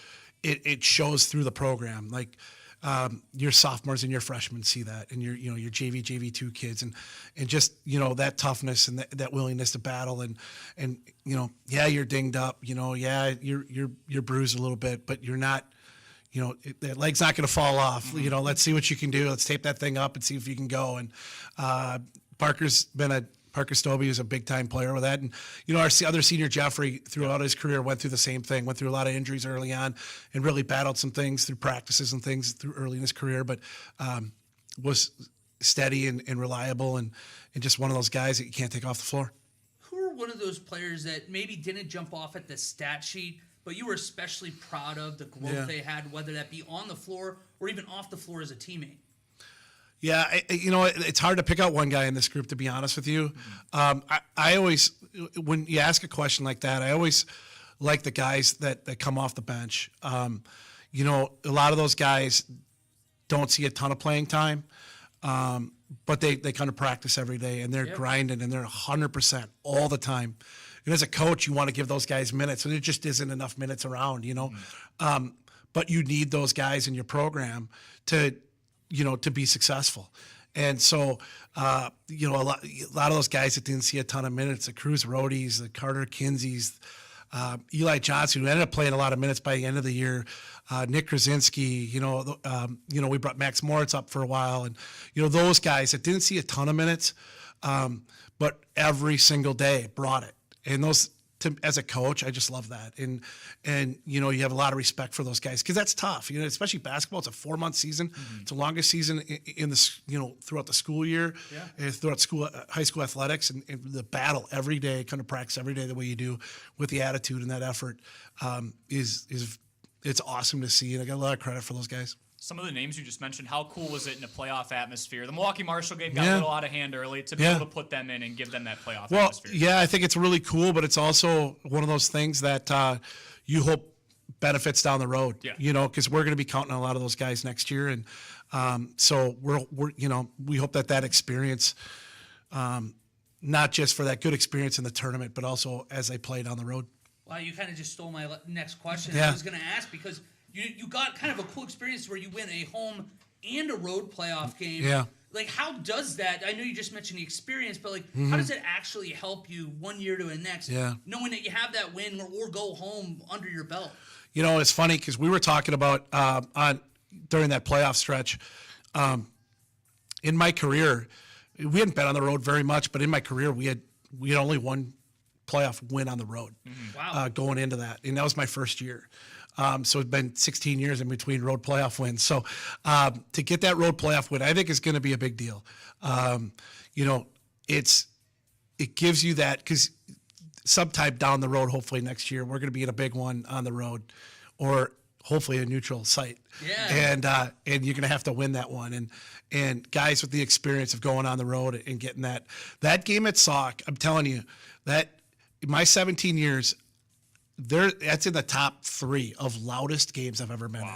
it shows through the program. Like your sophomores and your freshmen see that, and your JV2 kids, and just that toughness and that willingness to battle, and you're dinged up, you're bruised a little bit, but you're not. That leg's not going to fall off. Let's see what you can do. Let's tape that thing up and see if you can go. And Parker's been a Parker Stobie is a big-time player with that. And, our other senior, Jeffrey, throughout his career went through the same thing, went through a lot of injuries early on and really battled some things through practices and things through early in his career, but was steady and reliable and just one of those guys that you can't take off the floor.
Who are one of those players that maybe didn't jump off at the stat sheet, but you were especially proud of the growth they had, whether that be on the floor or even off the floor as a teammate?
Yeah, it's hard to pick out one guy in this group, to be honest with you. I always, when you ask a question like that, I always like the guys that come off the bench. A lot of those guys don't see a ton of playing time, but they kind of practice every day, and they're grinding, and they're 100% all the time. And as a coach, you want to give those guys minutes, and there just isn't enough minutes around, But you need those guys in your program to be successful. And so, a lot of those guys that didn't see a ton of minutes, the Cruz Roadies, the Carter Kinseys, Eli Johnson, who ended up playing a lot of minutes by the end of the year, Nick Krasinski, we brought Max Moritz up for a while. And, those guys that didn't see a ton of minutes, but every single day brought it. And those, as a coach, I just love that. And you have a lot of respect for those guys because that's tough. Especially basketball. It's a 4-month season. Mm-hmm. It's the longest season in this, throughout the school year, throughout high school athletics, and the battle every day, kind of practice every day the way you do with the attitude and that effort it's awesome to see. And I got a lot of credit for those guys.
Some of the names you just mentioned, how cool was it in a playoff atmosphere? The Milwaukee Marshall game got a little out of hand early to be able to put them in and give them that playoff atmosphere.
Yeah, I think it's really cool, but it's also one of those things that you hope benefits down the road. Yeah. Because we're going to be counting on a lot of those guys next year, and so we hope that experience, not just for that good experience in the tournament, but also as they play down the road.
Wow, you kind of just stole my next question.
Yeah.
I was going to ask because you got kind of a cool experience where you win a home and a road playoff game.
Yeah.
Like, how does that? I know you just mentioned the experience, but how does it actually help you one year to the next, knowing that you have that win or go home under your belt?
It's funny because we were talking about during that playoff stretch. In my career, we hadn't been on the road very much, but in my career, we had only one playoff win on the road.
Wow.
Going into that, and that was my first year. So it's been 16 years in between road playoff wins. So to get that road playoff win, I think is going to be a big deal. It gives you that, because sometime down the road, hopefully next year, we're going to be in a big one on the road, or hopefully a neutral site.
Yeah.
And you're going to have to win that one. And guys with the experience of going on the road and getting that game at Sauk, I'm telling you, that in my 17 years, that's in the top 3 of loudest games I've ever been in.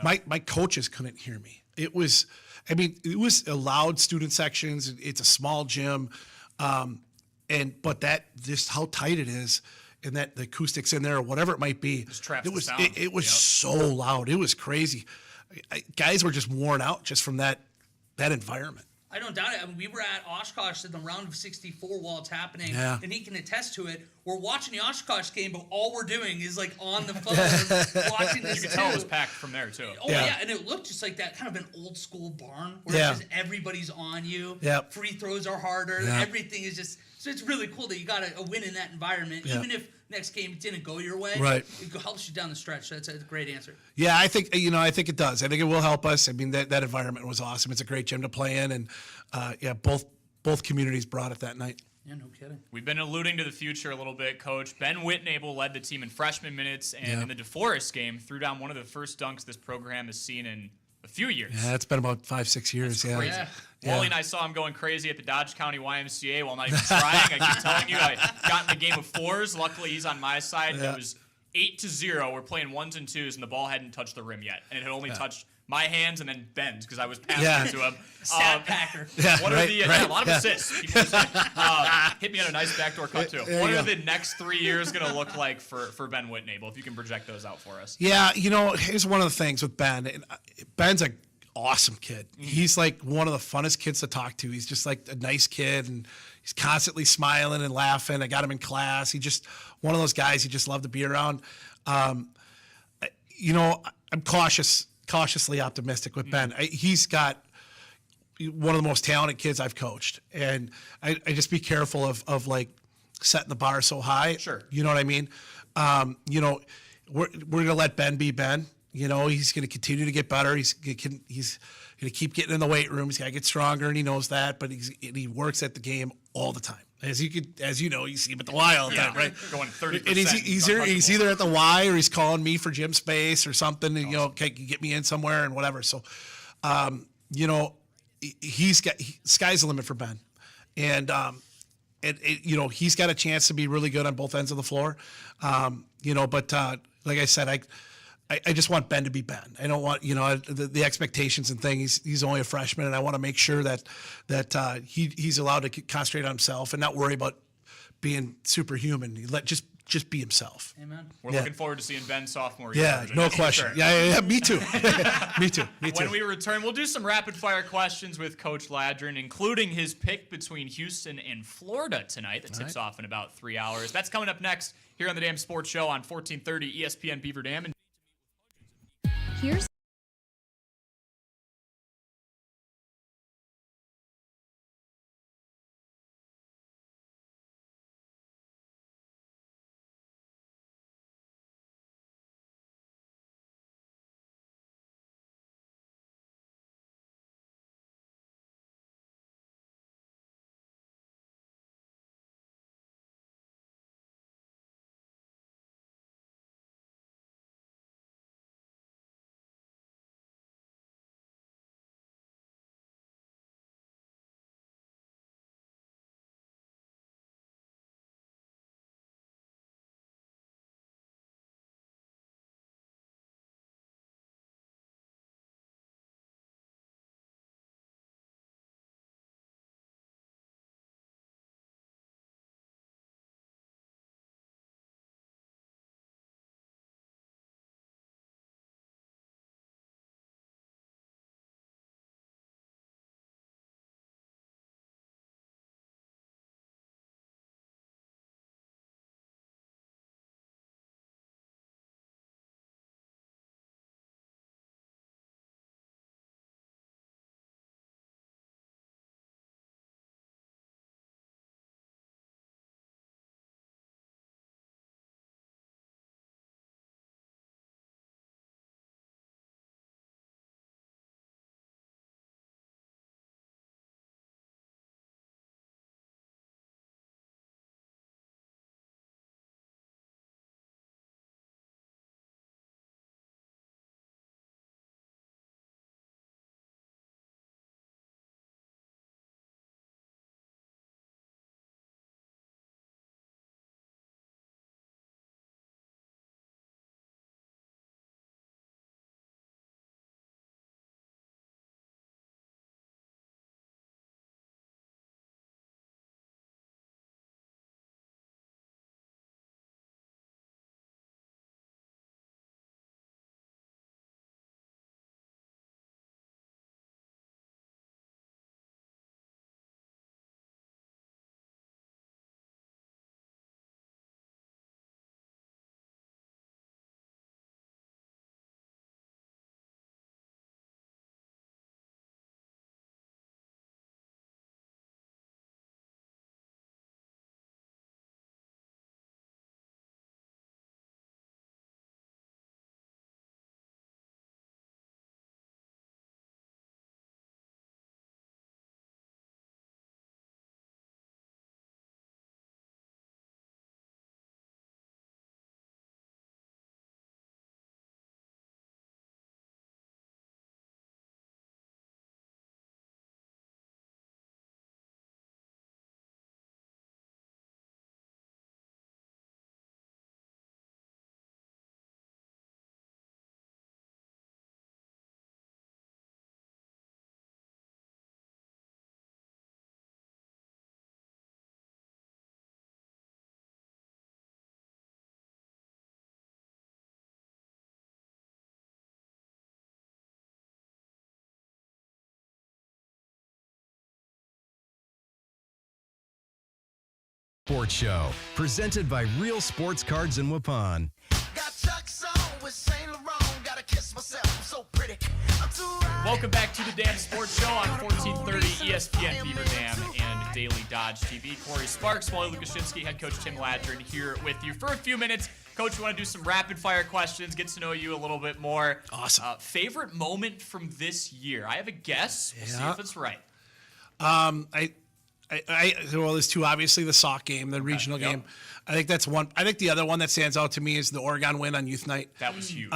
Yeah. My coaches couldn't hear me. It was a loud student sections. It's a small gym, but that just how tight it is, and that the acoustics in there or whatever it might be. It was so loud. It was crazy. Guys were just worn out just from that environment.
I don't doubt it. I mean, we were at Oshkosh in the round of 64 while it's happening, and he can attest to it. We're watching the Oshkosh game, but all we're doing is on the phone watching this.
You can tell it was packed from there too.
Oh yeah, and it looked just like that, kind of an old school barn where it's just everybody's on you.
Yep.
Free throws are harder. Yep. Everything is just. So it's really cool that you got a win in that environment, even if next game didn't go your way.
Right.
It helps you down the stretch. That's a great answer.
Yeah, I think it does. I think it will help us. I mean, that environment was awesome. It's a great gym to play in, and both communities brought it that night.
Yeah, no kidding.
We've been alluding to the future a little bit, Coach. Ben Whitnable led the team in freshman minutes, and in the DeForest game, threw down one of the first dunks this program has seen in a few years.
Yeah, it's been about 5-6 years.
That's crazy. Wally and I saw him going crazy at the Dodge County YMCA while not even trying. I keep telling you, I got in the game of 4s. Luckily, he's on my side. It was 8-0. We're playing 1s and 2s, and the ball hadn't touched the rim yet, and it had only touched my hands and then Ben's because I was passing it to him.
Stat packer.
What are a lot of assists. Hit me on a nice backdoor cut too. What are the next 3 years going to look like for Ben Whitnable, if you can project those out for us?
Yeah, here's one of the things with Ben. Ben's a awesome kid. He's like one of the funnest kids to talk to. He's just like a nice kid, and he's constantly smiling and laughing. I got him in class. He just one of those guys you just love to be around. I'm cautiously optimistic with Ben. one of the most talented kids I've coached. And I just be careful of like setting the bar so high.
Sure.
You know what I mean? You know, we're going to let Ben be Ben. You know, he's going to continue to get better. He's going to keep getting in the weight room. He's got to get stronger, and he knows that. But he works at the game all the time. As you know, you see him at the Y all the time, right?
Going 30%.
And he's either at the Y or he's calling me for gym space or something. And, you know, okay, get me in somewhere and whatever. So, you know, sky's the limit for Ben, and you know, he's got a chance to be really good on both ends of the floor. You know, but like I said, I just want Ben to be Ben. I don't want, you know, the expectations and things. He's only a freshman, and I want to make sure that he's allowed to concentrate on himself and not worry about being superhuman. Just be himself.
Amen.
We're looking forward to seeing Ben sophomore year.
Yeah, no question.
Sure.
Yeah, me too. Me too.
When we return, we'll do some rapid-fire questions with Coach Ladron, including his pick between Houston and Florida tonight that tips off in about 3 hours. That's coming up next here on the Dam Sports Show on 1430 ESPN Beaver Dam.
Here's
Sports Show, presented by Real Sports Cards in Waupun.
Got Chuck's on with Saint Laurent. Gotta kiss myself, I'm so pretty. I'm too high.
Welcome back to the Dam Sports Show on 1430 ESPN Beaver Dam and Daily Dodge TV. Corey Sparks, Wally Lukashinsky, head coach Tim Ladron here with you for a few minutes. Coach, we want to do some rapid-fire questions, get to know you a little bit more.
Awesome.
Favorite moment from this year? I have a guess. We'll see if it's right.
Well, there's two. Obviously, the sock game, the regional game. I think that's one. I think the other one that stands out to me is the Oregon win on Youth Night.
That was huge.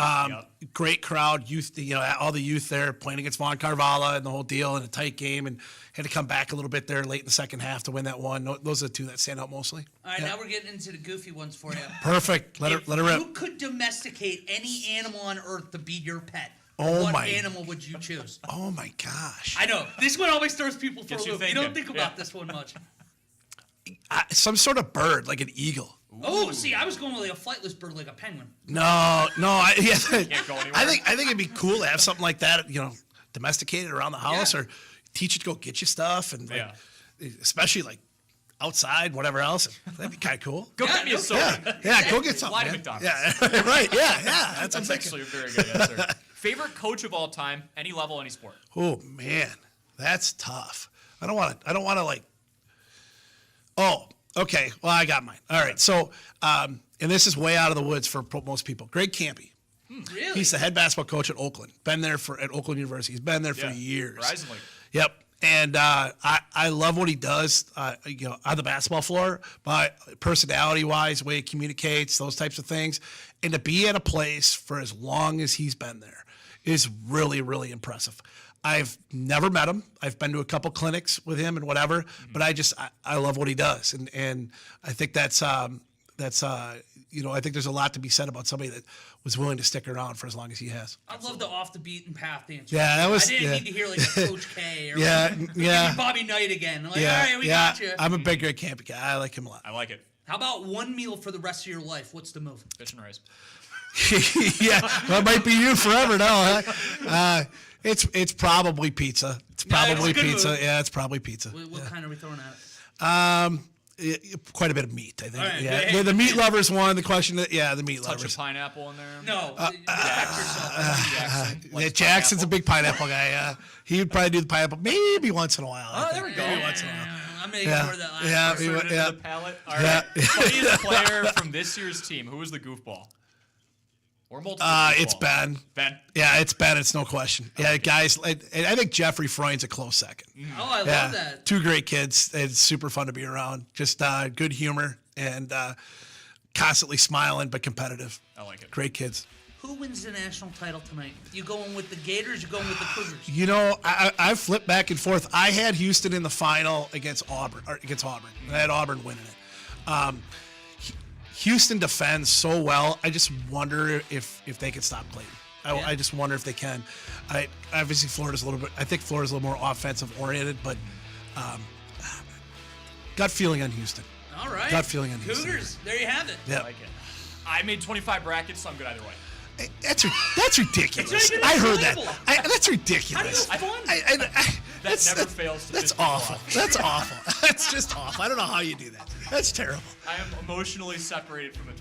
Great crowd, youth. All the youth there playing against Von Carvalho and the whole deal, in a tight game, and had to come back a little bit there late in the second half to win that one. Those are the two that stand out mostly.
All right, now we're getting into the goofy ones for you.
Perfect. Let her rip.
You could domesticate any animal on earth to be your pet.
What
animal would you choose?
Oh my gosh!
I know this one always throws people for a
Gets you
loop. You
thinking.
don't think about this one much.
Some sort of bird, like an eagle.
Oh, see, I was going with like a flightless bird, like a penguin.
No.
Can't go anywhere.
I think it'd be cool to have something like that. Domesticated around the house, or teach it to go get you stuff, and especially like outside, whatever else. That'd be kind of cool.
Go get me a soda.
Yeah, go get something.
Fly to
man.
McDonald's.
Yeah, right. Yeah. That's
actually a very good answer. Favorite coach of all time, any level, any sport?
Oh man, that's tough. I don't want to like. Oh, okay. Well, I got mine. All right. So, and this is way out of the woods for most people. Greg Campy.
Really?
He's the head basketball coach at Oakland. Been there at Oakland University. He's been there for years.
Verizon League.
Yep. And I love what he does, on the basketball floor, but personality-wise, way he communicates, those types of things, and to be at a place for as long as he's been there is really, really impressive. I've never met him. I've been to a couple clinics with him and whatever, but I love what he does, and I think I think there's a lot to be said about somebody that was willing to stick around for as long as he has.
I love the off the beaten path answer.
Yeah, that was.
I didn't need to hear like a Coach K or
yeah.
Bobby Knight again. Like, all right, we got you.
I'm a big Greg Campy guy. I like him a lot.
I like it.
How about one meal for the rest of your life? What's the move?
Fish and rice.
Yeah, that might be you forever now, huh? It's probably pizza. It's probably pizza.
Move.
Yeah, it's probably pizza.
What kind are we throwing at it?
Quite a bit of meat, I think.
Right,
yeah, the meat lovers one. The question that the meat
Touch
lovers.
of pineapple in there.
No, Jackson.
Jackson's a big pineapple guy. He would probably do the pineapple maybe once in a while.
Oh, there we go.
Maybe once in a while.
I'm going to ignore that last
Insert it into the palate. All right. Funniest player from this year's team. Who was the goofball? Or multiple goofball?
It's Ben.
Ben.
Yeah, it's Ben. It's no question. Yeah, guys. I think Jeffrey Freund's a close second.
Oh, I love that.
Two great kids. It's super fun to be around. Just good humor and constantly smiling, but competitive.
I like it.
Great kids.
Who wins the national title tonight? You going with the Gators? You going with the Cougars?
I flipped back and forth. I had Houston in the final against Auburn. I had Auburn winning it. Houston defends so well. I just wonder if they can stop Clayton. I just wonder if they can. Obviously Florida's a little bit. I think Florida's a little more offensive oriented, but gut feeling on Houston.
All right.
Gut feeling on Houston.
Cougars. There you have it.
Yeah.
I like it. I made 25 brackets, so I'm good either way.
That's ridiculous.
It's not even
I heard
label.
that. That's ridiculous.
How do you fun?
That never fails to
That's
piss people
awful.
off.
That's awful. That's just awful. I don't know how you do that. That's terrible.
I am emotionally separated from the team.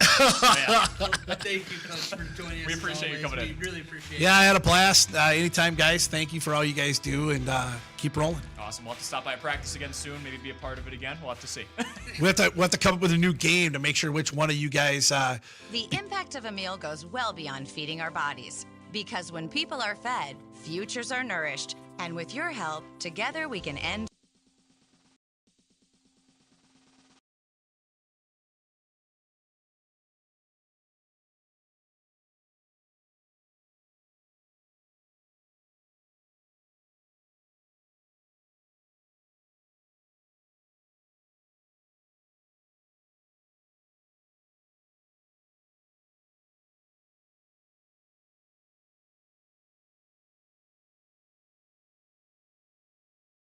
Thank you, Coach, for joining us.
We appreciate you coming in.
We really appreciate it.
Yeah, I had a blast. Anytime, guys. Thank you for all you guys do, and keep rolling.
Awesome. We'll have to stop by practice again soon. Maybe be a part of it again. We'll have to see.
We have to come up with a new game to make sure which one of you guys.
The impact of a meal goes well beyond feeding our bodies. Because when people are fed, futures are nourished. And with your help, together we can end